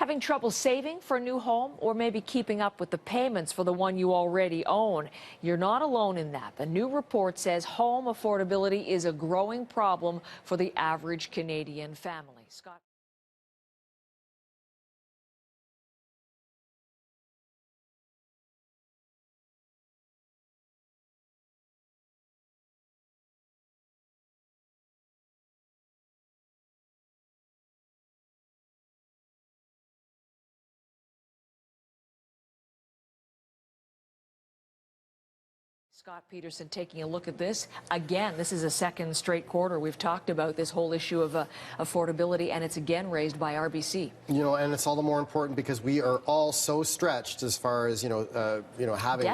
Having trouble saving for a new home or maybe keeping up with the payments for the one you already own? You're not alone in that. The new report says home affordability is a growing problem for the average Canadian family. Scott. Scott Peterson taking a look at this. Again, this is a second straight quarter. We've talked about this whole issue of affordability, and it's again raised by RBC. You know, and it's all the more important because we are all so stretched as far as, having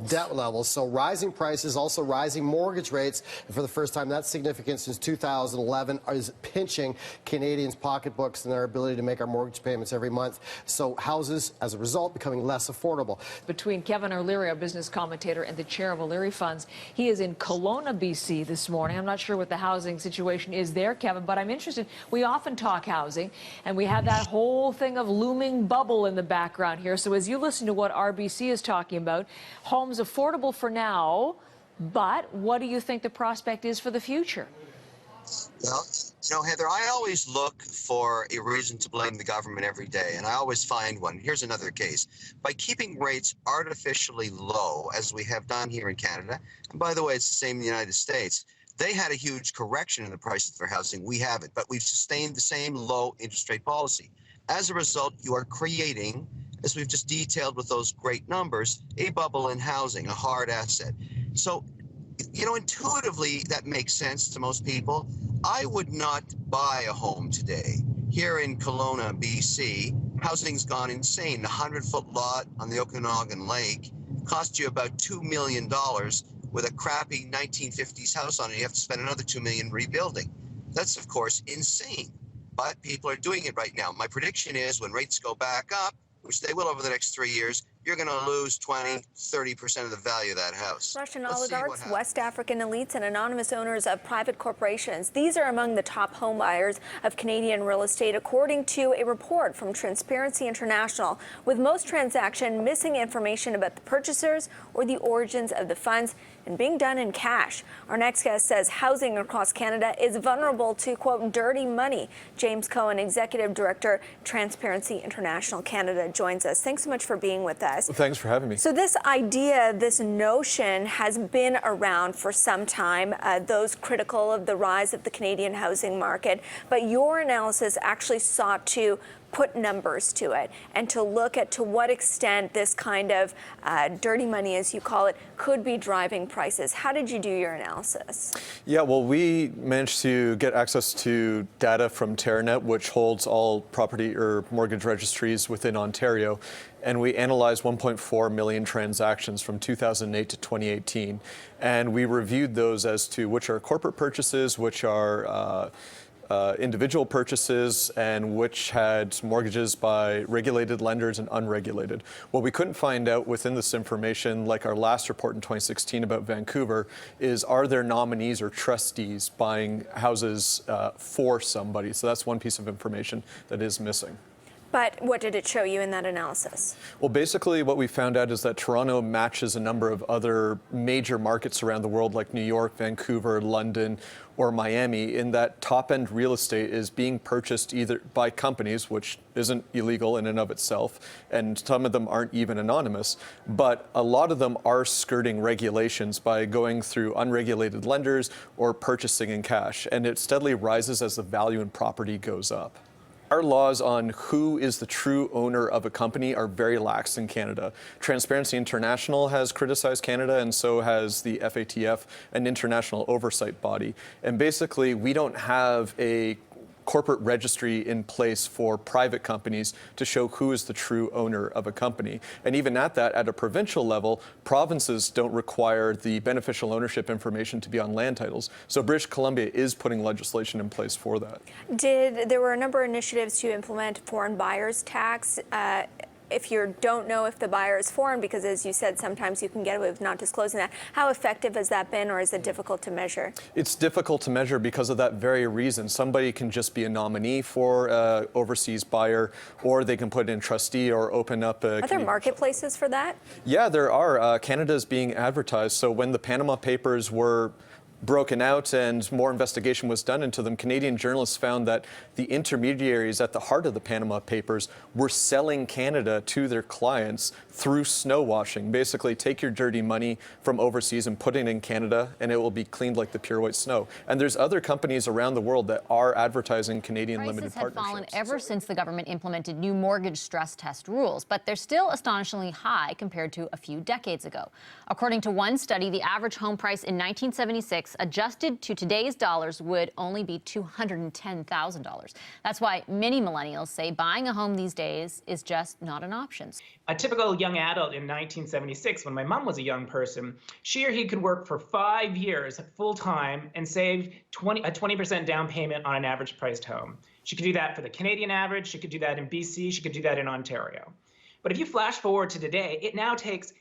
debt levels. So rising prices, also rising mortgage rates. And for the first time, that's significant since 2011, is pinching Canadians' pocketbooks and their ability to make our mortgage payments every month. So houses, as a result, becoming less affordable. Between Kevin O'Leary, a business commentator, and the chair of O'Leary Funds. He is in Kelowna, BC this morning. I'm not sure what the housing situation is there, Kevin, but I'm interested. We often talk housing, and we have that whole thing of looming bubble in the background here. So as you listen to what RBC is talking about, homes affordable for now, but what do you think the prospect is for the future? Well, Heather, I always look for a reason to blame the government every day, and I always find one. Here's another case. By keeping rates artificially low, as we have done here in Canada, and by the way, it's the same in the United States, they had a huge correction in the prices for housing. We haven't, but we've sustained the same low interest rate policy. As a result, you are creating, as we've just detailed with those great numbers, a bubble in housing, a hard asset. So, intuitively, that makes sense to most people. I would not buy a home today. Here in Kelowna, BC, housing's gone insane. The 100-foot lot on the Okanagan Lake cost you about $2 million with a crappy 1950s house on it. You have to spend another $2 million rebuilding. That's, of course, insane. But people are doing it right now. My prediction is when rates go back up, which they will over the next 3 years, you're going to lose 20, 30% of the value of that house. Russian oligarchs, West African elites, and anonymous owners of private corporations. These are among the top home buyers of Canadian real estate, according to a report from Transparency International, with most transactions missing information about the purchasers or the origins of the funds and being done in cash. Our next guest says housing across Canada is vulnerable to, quote, dirty money. James Cohen, Executive Director, Transparency International Canada, joins us. Thanks so much for being with us. Well, thanks for having me. So this idea, this notion has been around for some time, those critical of the rise of the Canadian housing market. But your analysis actually sought to put numbers to it and to look at to what extent this kind of dirty money, as you call it, could be driving prices. How did you do your analysis? Yeah, well, we managed to get access to data from TerraNet, which holds all property or mortgage registries within Ontario. And we analyzed 1.4 million transactions from 2008 to 2018. And we reviewed those as to which are corporate purchases, which are individual purchases, and which had mortgages by regulated lenders and unregulated. What we couldn't find out within this information, like our last report in 2016 about Vancouver, is are there nominees or trustees buying houses for somebody? So that's one piece of information that is missing. But what did it show you in that analysis? Well, basically what we found out is that Toronto matches a number of other major markets around the world like New York, Vancouver, London, or Miami, in that top-end real estate is being purchased either by companies, which isn't illegal in and of itself, and some of them aren't even anonymous, but a lot of them are skirting regulations by going through unregulated lenders or purchasing in cash, and it steadily rises as the value in property goes up. Our laws on who is the true owner of a company are very lax in Canada. Transparency International has criticized Canada, and so has the FATF, an international oversight body. And basically, we don't have a corporate registry in place for private companies to show who is the true owner of a company. And even at that, at a provincial level, provinces don't require the beneficial ownership information to be on land titles. So British Columbia is putting legislation in place for that. There were a number of initiatives to implement foreign buyers tax if you don't know if the buyer is foreign, because as you said, sometimes you can get away with not disclosing that, how effective has that been, or is it difficult to measure? It's difficult to measure because of that very reason. Somebody can just be a nominee for an overseas buyer, or they can put in trustee or open up a... Are there marketplaces for that? Yeah, there are. Canada is being advertised. So when the Panama Papers were broken out and more investigation was done into them, Canadian journalists found that the intermediaries at the heart of the Panama Papers were selling Canada to their clients through snow washing. Basically, take your dirty money from overseas and put it in Canada, and it will be cleaned like the pure white snow. And there's other companies around the world that are advertising Canadian limited partnerships. Prices had fallen ever since the government implemented new mortgage stress test rules, but they're still astonishingly high compared to a few decades ago. According to one study, the average home price in 1976 adjusted to today's dollars would only be $210,000. That's why many millennials say buying a home these days is just not an option. A typical young adult in 1976, when my mom was a young person, she or he could work for 5 years full-time and save a 20% down payment on an average priced home. She could do that for the Canadian average. She could do that in BC. She could do that in Ontario. But if you flash forward to today, it now takes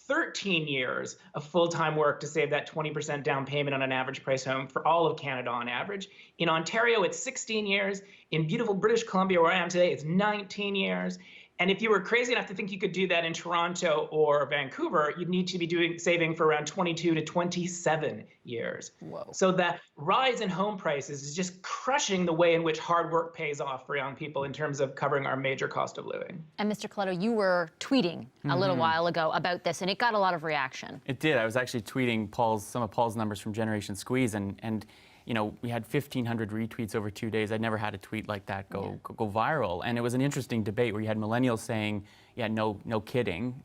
13 years of full-time work to save that 20% down payment on an average price home for all of Canada on average. In Ontario, it's 16 years. In beautiful British Columbia, where I am today, it's 19 years. And if you were crazy enough to think you could do that in Toronto or Vancouver, you'd need to be saving for around 22 to 27 years. Whoa. So that rise in home prices is just crushing the way in which hard work pays off for young people in terms of covering our major cost of living. And Mr. Coletto, you were tweeting a little while ago about this, and it got a lot of reaction. It did. I was actually tweeting some of Paul's numbers from Generation Squeeze, and you know, we had 1,500 retweets over 2 days. I'd never had a tweet like that go viral. And it was an interesting debate where you had millennials saying, yeah, no kidding,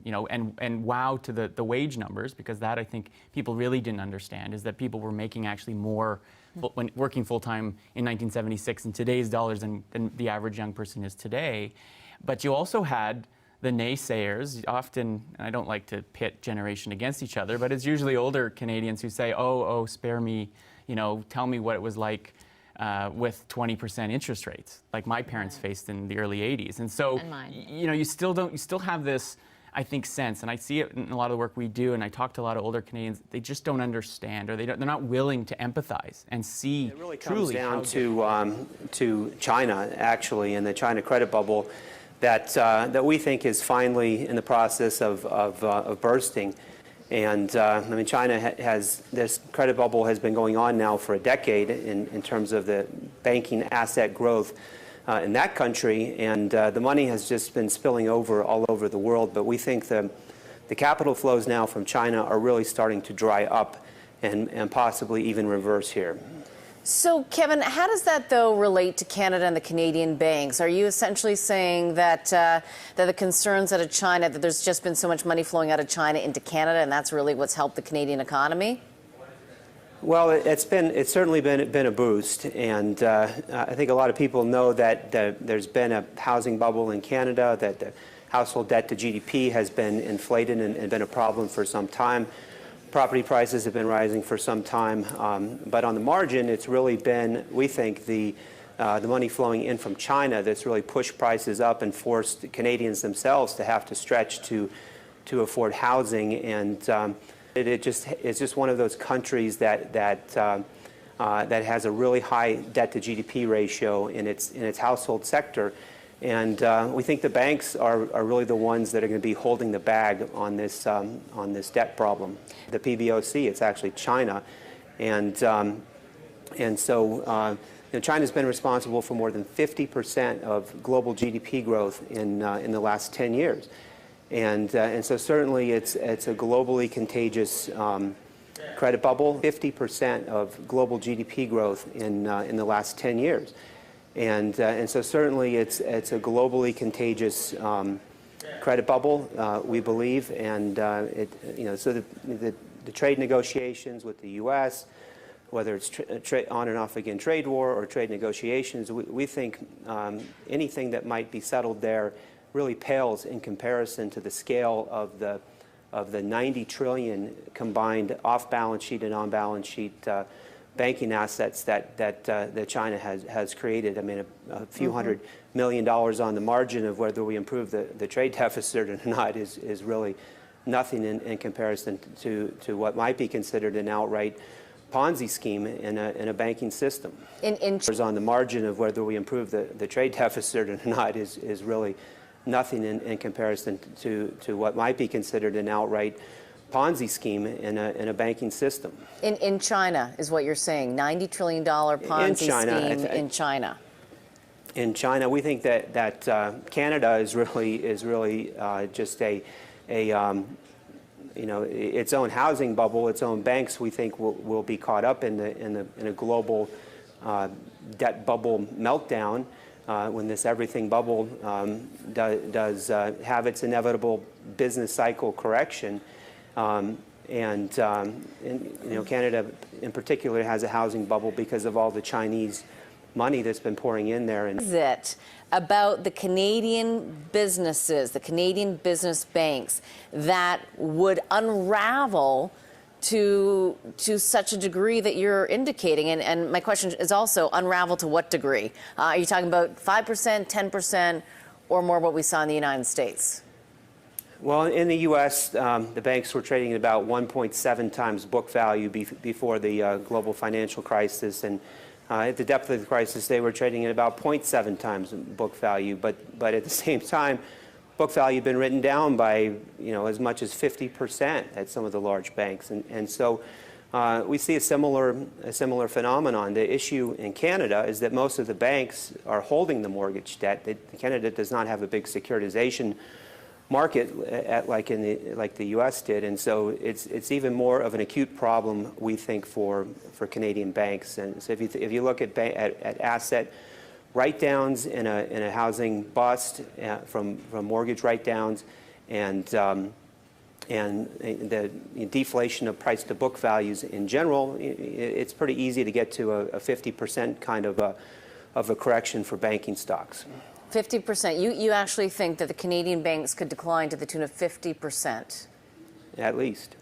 you know, and wow to the wage numbers, because that I think people really didn't understand, is that people were making actually more when working full-time in 1976 in today's dollars than the average young person is today. But you also had the naysayers, often, and I don't like to pit generation against each other, but it's usually older Canadians who say, oh, spare me, you know, tell me what it was like with 20% interest rates, like my parents faced in the early 80s. And so, you know, you still have this, I think, sense, and I see it in a lot of the work we do, and I talk to a lot of older Canadians, they just don't understand, or they're not willing to empathize and see it really truly comes down to China, actually, and the China credit bubble that we think is finally in the process of bursting. And I mean, China has, this credit bubble has been going on now for a decade in terms of the banking asset growth in that country, and the money has just been spilling over all over the world. But we think the capital flows now from China are really starting to dry up and possibly even reverse here. So, Kevin, how does that, though, relate to Canada and the Canadian banks? Are you essentially saying that that the concerns out of China, that there's just been so much money flowing out of China into Canada, and that's really what's helped the Canadian economy? Well, it's certainly been a boost, and I think a lot of people know that there's been a housing bubble in Canada, that the household debt to GDP has been inflated and been a problem for some time. Property prices have been rising for some time, but on the margin, it's really been, we think, the money flowing in from China that's really pushed prices up and forced Canadians themselves to have to stretch to afford housing, and it's just one of those countries that has a really high debt to GDP ratio in its household sector. And we think the banks are really the ones that are going to be holding the bag on this debt problem. The PBOC, it's actually China, and so you know, China's been responsible for more than 50% of global GDP growth in the last 10 years, and so certainly it's a globally contagious credit bubble. 50% of global GDP growth in the last 10 years. And so certainly it's a globally contagious credit bubble, we believe, and so the trade negotiations with the U.S., whether it's on and off again trade war or trade negotiations, we think anything that might be settled there really pales in comparison to the scale of the 90 trillion combined off-balance sheet and on-balance sheet banking assets that China has created. I mean, a few $100 million on the margin of whether we improve the trade deficit or not is really nothing in comparison to what might be considered an outright Ponzi scheme in a banking system. On the margin of whether we improve the trade deficit or not is really nothing in comparison to what might be considered an outright Ponzi scheme in a banking system. In China is what you're saying, $90 trillion Ponzi scheme in China. In China, we think that Canada is really just its own housing bubble, its own banks. We think will be caught up in a global debt bubble meltdown when this everything bubble does have its inevitable business cycle correction. Canada in particular has a housing bubble because of all the Chinese money that's been pouring in there. Is it about the Canadian businesses, the Canadian business banks, that would unravel to such a degree that you're indicating? And my question is also, unravel to what degree? Are you talking about 5%, 10%, or more what we saw in the United States? Well, in the U.S., the banks were trading at about 1.7 times book value before the global financial crisis, and at the depth of the crisis, they were trading at about 0.7 times book value. But at the same time, book value had been written down by as much as 50% at some of the large banks, and so we see a similar phenomenon. The issue in Canada is that most of the banks are holding the mortgage debt. Canada does not have a big securitization market like the U.S. did, and so it's even more of an acute problem, we think, for Canadian banks. And so if you look at asset write-downs in a housing bust from mortgage write-downs and the deflation of price-to-book values in general, it's pretty easy to get to a 50% kind of a correction for banking stocks. 50%. You actually think that the Canadian banks could decline to the tune of 50%? At least.